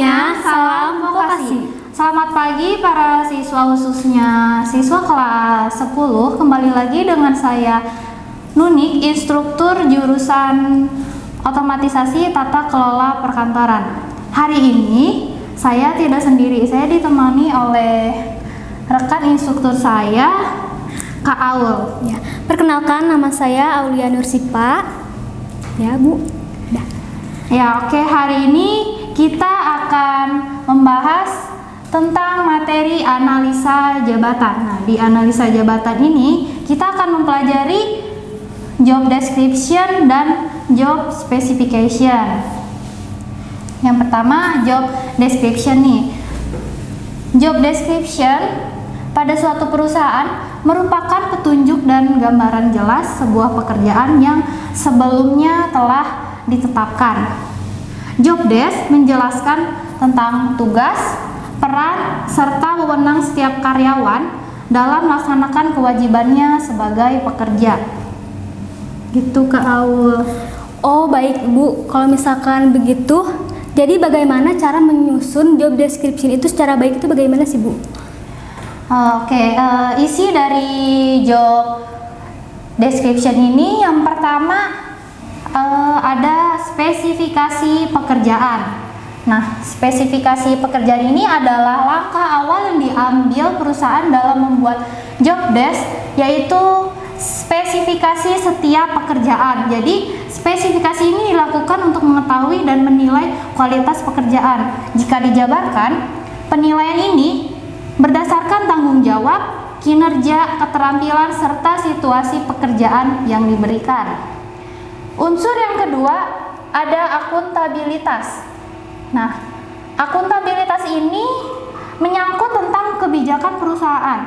Semuanya, salam vokasi. Selamat pagi para siswa, khususnya siswa kelas 10. Kembali lagi dengan saya Nunik, instruktur jurusan otomatisasi tata kelola perkantoran. Hari ini saya tidak sendiri, saya ditemani oleh rekan instruktur saya, Kak Aul. Ya, perkenalkan nama saya Aulia Nursipa. Ya, Bu. Dah. Ya, oke, hari ini kita akan membahas tentang materi analisa jabatan. Nah, di analisa jabatan ini kita akan mempelajari job description dan job specification. Yang pertama, job description nih. Job description pada suatu perusahaan merupakan petunjuk dan gambaran jelas sebuah pekerjaan yang sebelumnya telah ditetapkan. Job desk menjelaskan tentang tugas, peran, serta wewenang setiap karyawan dalam melaksanakan kewajibannya sebagai pekerja. Gitu, Kak Aul. Oh, baik, Bu. Kalau misalkan begitu, jadi bagaimana cara menyusun job description itu secara baik itu bagaimana sih, Bu? Isi dari job description ini yang pertama ada spesifikasi pekerjaan. Nah, spesifikasi pekerjaan ini adalah langkah awal yang diambil perusahaan dalam membuat job desk, yaitu spesifikasi setiap pekerjaan. Jadi, spesifikasi ini dilakukan untuk mengetahui dan menilai kualitas pekerjaan. Jika dijabarkan, penilaian ini berdasarkan tanggung jawab, kinerja, keterampilan, serta situasi pekerjaan yang diberikan. Unsur yang kedua ada akuntabilitas. Nah, akuntabilitas ini menyangkut tentang kebijakan perusahaan,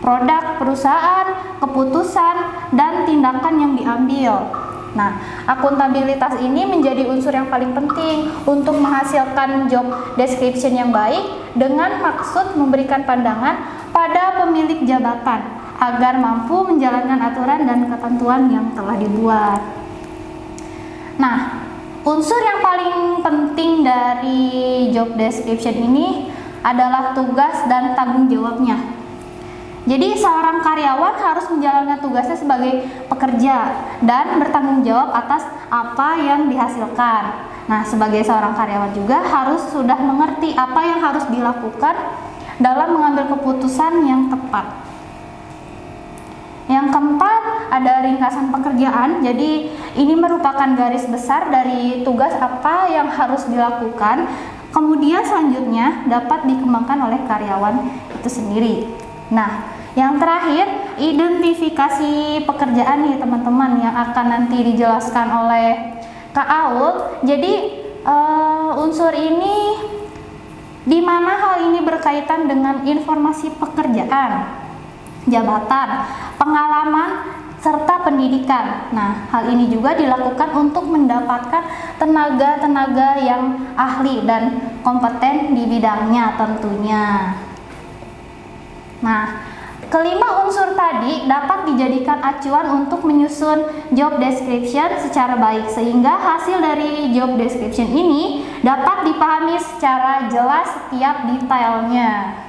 produk perusahaan, keputusan, dan tindakan yang diambil. Nah, akuntabilitas ini menjadi unsur yang paling penting untuk menghasilkan job description yang baik dengan maksud memberikan pandangan pada pemilik jabatan agar mampu menjalankan aturan dan ketentuan yang telah dibuat. Nah, unsur yang paling penting dari job description ini adalah tugas dan tanggung jawabnya. Jadi seorang karyawan harus menjalankan tugasnya sebagai pekerja dan bertanggung jawab atas apa yang dihasilkan. Nah, sebagai seorang karyawan juga harus sudah mengerti apa yang harus dilakukan dalam mengambil keputusan yang tepat. Yang keempat, ada ringkasan pekerjaan. Jadi ini merupakan garis besar dari tugas apa yang harus dilakukan. Kemudian selanjutnya dapat dikembangkan oleh karyawan itu sendiri. Nah, yang terakhir, identifikasi pekerjaan nih teman-teman yang akan nanti dijelaskan oleh Kak Aul. Jadi unsur ini di mana hal ini berkaitan dengan informasi pekerjaan, jabatan, pengalaman, serta pendidikan. Nah, hal ini juga dilakukan untuk mendapatkan tenaga-tenaga yang ahli dan kompeten di bidangnya tentunya. Nah, kelima unsur tadi dapat dijadikan acuan untuk menyusun job description secara baik, sehingga hasil dari job description ini dapat dipahami secara jelas setiap detailnya.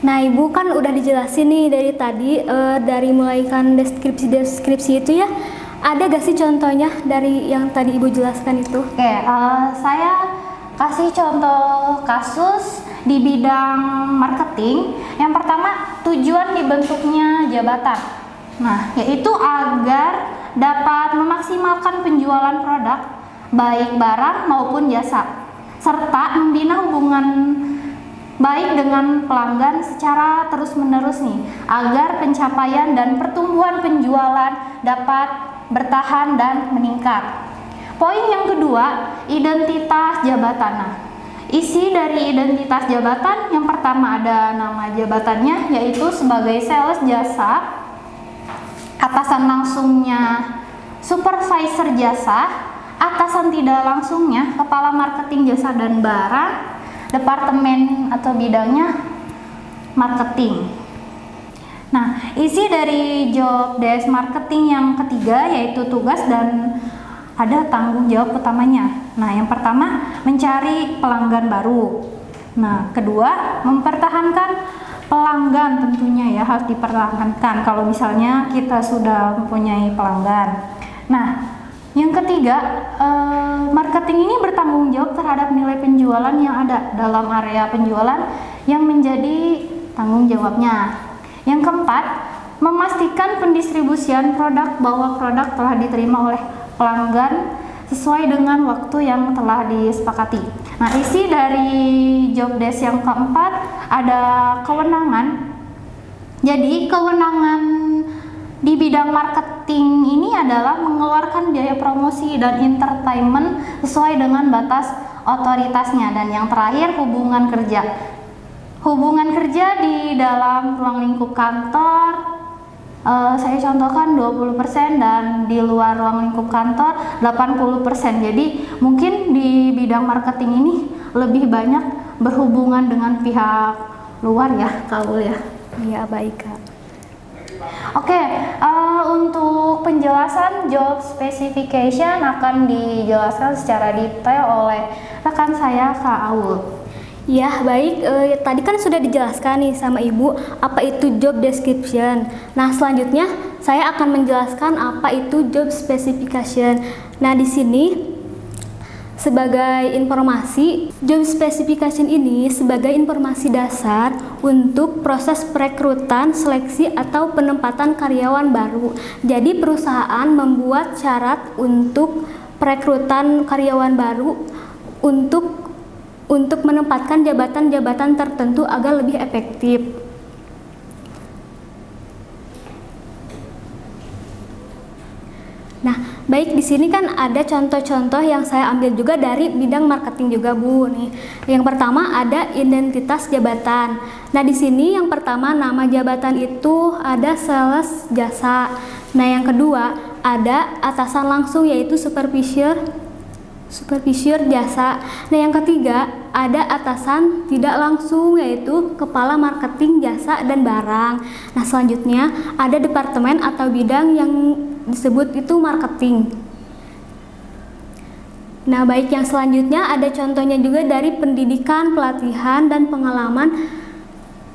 Nah, Ibu kan udah dijelasin nih dari tadi, dari mulai kan deskripsi itu ya. Ada gak sih contohnya dari yang tadi Ibu jelaskan itu? Oke, saya kasih contoh kasus di bidang marketing. Yang pertama, tujuan dibentuknya jabatan. Nah, yaitu agar dapat memaksimalkan penjualan produk, baik barang maupun jasa, serta membina hubungan baik dengan pelanggan secara terus-menerus nih, agar pencapaian dan pertumbuhan penjualan dapat bertahan dan meningkat. Poin yang kedua, identitas jabatan. Nah, isi dari identitas jabatan yang pertama ada nama jabatannya, yaitu sebagai sales jasa, atasan langsungnya supervisor jasa, atasan tidak langsungnya kepala marketing jasa dan barang, departemen atau bidangnya marketing. Nah, isi dari job desk marketing yang ketiga yaitu tugas dan ada tanggung jawab utamanya. Nah, yang pertama mencari pelanggan baru. Nah, kedua mempertahankan pelanggan, tentunya ya harus dipertahankan kalau misalnya kita sudah mempunyai pelanggan. Nah, yang ketiga, marketing ini bertanggung jawab terhadap nilai penjualan yang ada dalam area penjualan yang menjadi tanggung jawabnya. Yang keempat, memastikan pendistribusian produk bahwa produk telah diterima oleh pelanggan sesuai dengan waktu yang telah disepakati. Nah, isi dari job desk yang keempat ada kewenangan. Jadi, kewenangan di bidang marketing ini adalah mengeluarkan biaya promosi dan entertainment sesuai dengan batas otoritasnya. Dan yang terakhir, hubungan kerja. Hubungan kerja di dalam ruang lingkup kantor, saya contohkan 20% dan di luar ruang lingkup kantor 80%. Jadi mungkin di bidang marketing ini lebih banyak berhubungan dengan pihak luar ya, Kak Ul ya. Iya, baik Kak. Oke, untuk penjelasan job specification akan dijelaskan secara detail oleh rekan saya Kak Aul. Ya, baik. Tadi kan sudah dijelaskan nih sama Ibu apa itu job description. Nah, selanjutnya saya akan menjelaskan apa itu job specification. Nah, di sini sebagai informasi, job specification ini sebagai informasi dasar untuk proses perekrutan, seleksi atau penempatan karyawan baru. Jadi, perusahaan membuat syarat untuk perekrutan karyawan baru untuk menempatkan jabatan-jabatan tertentu agar lebih efektif. Nah, baik, di sini kan ada contoh-contoh yang saya ambil juga dari bidang marketing juga, Bu. Nih, yang pertama ada identitas jabatan. Nah, di sini yang pertama nama jabatan itu ada sales jasa. Nah, yang kedua ada atasan langsung yaitu supervisor jasa. Nah, yang ketiga ada atasan tidak langsung yaitu kepala marketing jasa dan barang. Nah, selanjutnya ada departemen atau bidang yang disebut itu marketing. Nah, baik, yang selanjutnya ada contohnya juga dari pendidikan, pelatihan dan pengalaman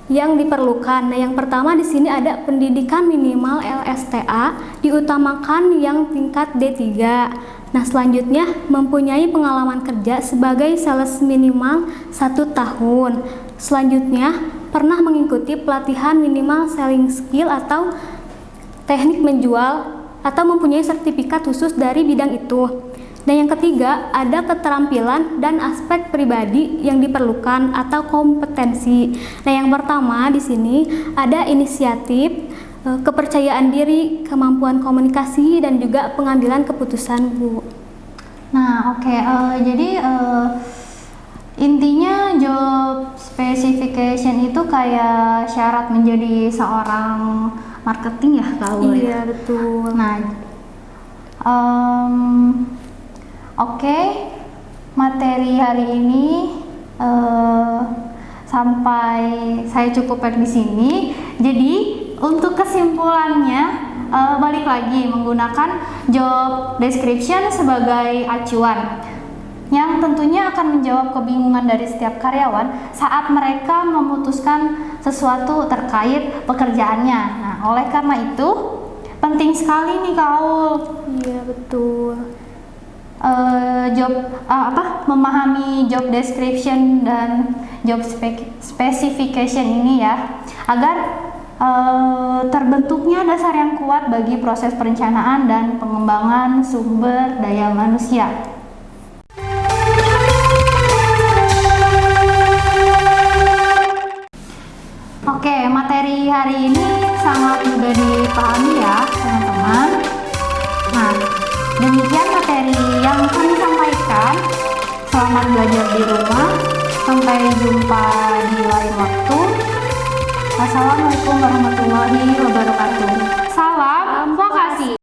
yang diperlukan. Nah, yang pertama di sini ada pendidikan minimal LSTA, diutamakan yang tingkat D3. Nah, selanjutnya mempunyai pengalaman kerja sebagai sales minimal 1 tahun. Selanjutnya pernah mengikuti pelatihan minimal selling skill atau teknik menjual atau mempunyai sertifikat khusus dari bidang itu. Dan yang ketiga ada keterampilan dan aspek pribadi yang diperlukan atau kompetensi. Nah, yang pertama di sini ada inisiatif, kepercayaan diri, kemampuan komunikasi, dan juga pengambilan keputusan, Bu. Nah, oke, jadi intinya job specification itu kayak syarat menjadi seorang marketing ya, Kak Ul? Iya, betul. Nah, oke, materi hari ini sampai saya cukupkan di sini. Jadi untuk kesimpulannya, balik lagi menggunakan job description sebagai acuan yang tentunya akan menjawab kebingungan dari setiap karyawan saat mereka memutuskan sesuatu terkait pekerjaannya. Nah, oleh karena itu penting sekali nih, Kak Aul. Iya, betul. Memahami job description dan job specification ini ya, agar terbentuknya dasar yang kuat bagi proses perencanaan dan pengembangan sumber daya manusia. Oke, materi hari ini sangat mudah dipahami ya, teman-teman. Nah, demikian materi yang kami sampaikan. Selamat belajar di rumah. Sampai jumpa di lain waktu. Wassalamualaikum warahmatullahi wabarakatuh.